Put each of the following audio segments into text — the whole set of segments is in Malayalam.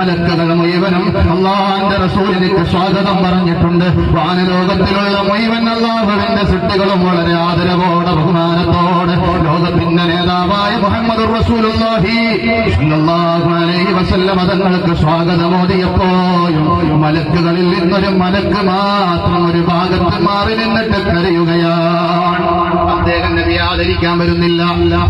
മലക്കുകൾ മുഴുവനും അള്ളാന്റെ റസൂലിലേക്ക് സ്വാഗതം പറഞ്ഞിട്ടുണ്ട്. വാനലോകത്തിലുള്ള മുഴുവൻ അള്ളാഹുവിന്റെ സൃഷ്ടികളും വളരെ ആദരവോടെ ബഹുമാനത്തോടെ ലോകത്തിന്റെ നേതാവായ മുഹമ്മദ് റസൂലുള്ളാഹി സ്വല്ലല്ലാഹു അലൈഹി വസല്ലം തങ്ങൾക്ക് സ്വാഗതമോദിയപ്പോഴും മലക്കുകളിൽ നിന്നൊരു മലക്ക് മാത്രം ഒരു ഭാഗത്ത് മാറി നിന്നിട്ട് കരയുകയാണ്. അദ്ദേഹം നബി ആദരിക്കാൻ വരുന്നില്ല,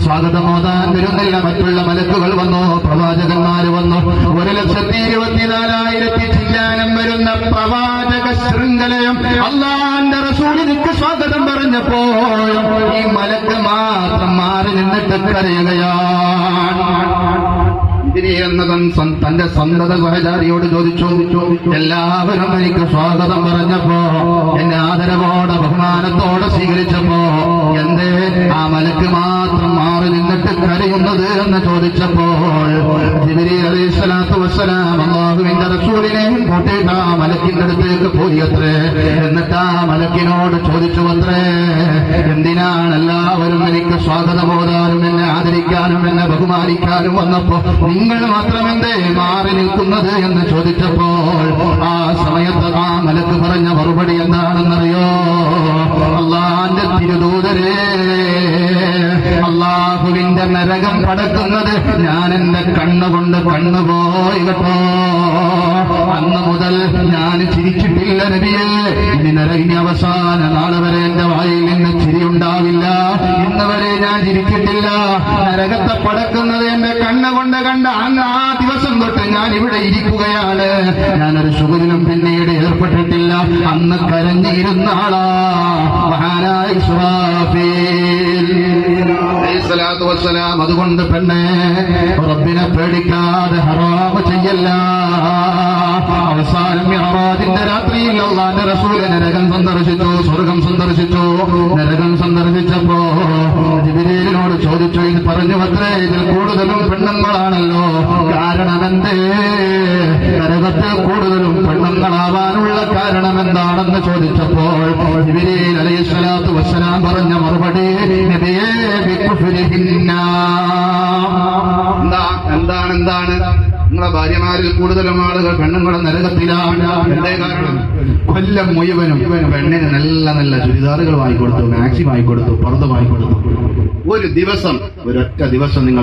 സ്വാഗതമോദാൻ വരുന്നില്ല. മറ്റുള്ള മലക്കുകൾ വന്നു, പ്രവാചകന്മാര് വന്നു. 1,24,000 ചില്ലാനം വരുന്ന പ്രവാചക ശൃംഖലയും അള്ളാന്റെ റസൂലിലേക്ക് സ്വാഗതം പറഞ്ഞപ്പോഴും ഈ മലക്ക് മാത്രം മാറി നിന്നിട്ട് കരയുകയാണ്. എന്നതൻ തന്റെ സന്തത സഹചാരിയോട് ചോദിച്ചു, എല്ലാവരും എനിക്ക് സ്വാഗതം പറഞ്ഞപ്പോ, എന്നെ ആദരവോടെ ബഹുമാനത്തോടെ സ്വീകരിച്ചപ്പോ എന്തേ ആ മലക്ക് മാത്രം മാറി നിന്നിട്ട് കരയുന്നത് എന്ന് ചോദിച്ചപ്പോൾ ജിബ്രീൽ അലൈഹിസ്സലാത്തു വസ്സലാം അല്ലാഹുവിന്റെ റസൂലിനെ കൂട്ടിയിട്ട് ആ മലക്കിന്റെ അടുത്തേക്ക് പോയി അത്രേ. എന്നിട്ട് ആ മലക്കിനോട് ചോദിച്ചു അത്രേ, എന്തിനാണ് എല്ലാവരും എനിക്ക് സ്വാഗതമോദാനും എന്നെ ആദരിക്കാനും എന്നെ ബഹുമാനിക്കാനും വന്നപ്പോ നിങ്ങൾ മാത്രമെന്തേ മാറി നിൽക്കുന്നത് എന്ന് ചോദിച്ചപ്പോൾ ആ സമയത്ത് ആ മലക്ക് പറഞ്ഞ മറുപടി എന്താണെന്നറിയോ? അള്ളാന്റെ തിരുദൂതരേ, അള്ളാഹുവിന്റെ നരകം പടക്കുന്നത് ഞാൻ എന്റെ കണ്ണുകൊണ്ട് കണ്ണുപോയി കേട്ടോ. അന്ന് മുതൽ ഞാൻ ചിരിച്ചിട്ടില്ല നബിയേ. ഇനി അവസാന നാളെ വരെ എന്റെ വായിൽ നിന്ന് ചിരിയുണ്ടാവില്ല. ഇന്ന് വരെ ഞാൻ ചിരിച്ചിട്ടില്ല. നരകത്തെ പടക്കുന്നത് എന്റെ കണ്ണുകൊണ്ട് കണ്ട അന്ന് ആ ദിവസം തൊട്ട് ഞാൻ ഇവിടെ ഇരിക്കുകയാണ്. ഞാനൊരു ശുഗലിലും പിന്നീട് ഏർപ്പെട്ടിട്ടില്ല. അന്ന് കരഞ്ഞിരുന്ന ആളാ മഹാനായ ഇസ്രാഫീൽ അലൈഹിസ്സലാത്തു വസ്സലാം. അതുകൊണ്ട് പെണ്ണെ, റബ്ബിനെ പേടിക്കാതെ ഹറാമ് ചെയ്യല്ല. അവസാനം മിഅ്റാജിന്റെ രാത്രിയിൽ അല്ലാഹുവിന്റെ റസൂൽ നരകം സന്ദർശിച്ചു, സ്വർഗം സന്ദർശിച്ചു. നരകം സന്ദർശിച്ചപ്പോ ജിബ്രീലിനോട് ചോദിച്ചു, ഇത് പറഞ്ഞു അത്രേ, ഇതിൽ കൂടുതലും പെണ്ണുങ്ങളാണല്ലോ, കാരണമെന്തേ? നരകത്തിൽ കൂടുതലും പെണ്ണുങ്ങളാവാനുള്ള കാരണം എന്താണെന്ന് ചോദിച്ചപ്പോൾ ജിബ്രീൽ അലൈഹിസ്സലാത്തു വസ്സലാം പറഞ്ഞ മറുപടി, നബിയേ ബികുഫ്രിഹിന്ന. എന്താണ് നിങ്ങളെ ഭാര്യമാരിൽ കൂടുതലും ആളുകൾ പെണ്ണുങ്ങളെ നരകത്തിലാണ്. എന്തേ കാരണം? കൊല്ലം മുഴുവനും പെണ്ണിന് നല്ല നല്ല ചുരിദാറുകൾ വാങ്ങിക്കൊടുത്തു, മാക്സി വാങ്ങിക്കൊടുത്തു, പർദ്ദ വാങ്ങിക്കൊടുത്തു. ഒരു ദിവസം, ഒരൊറ്റ ദിവസം നിങ്ങൾ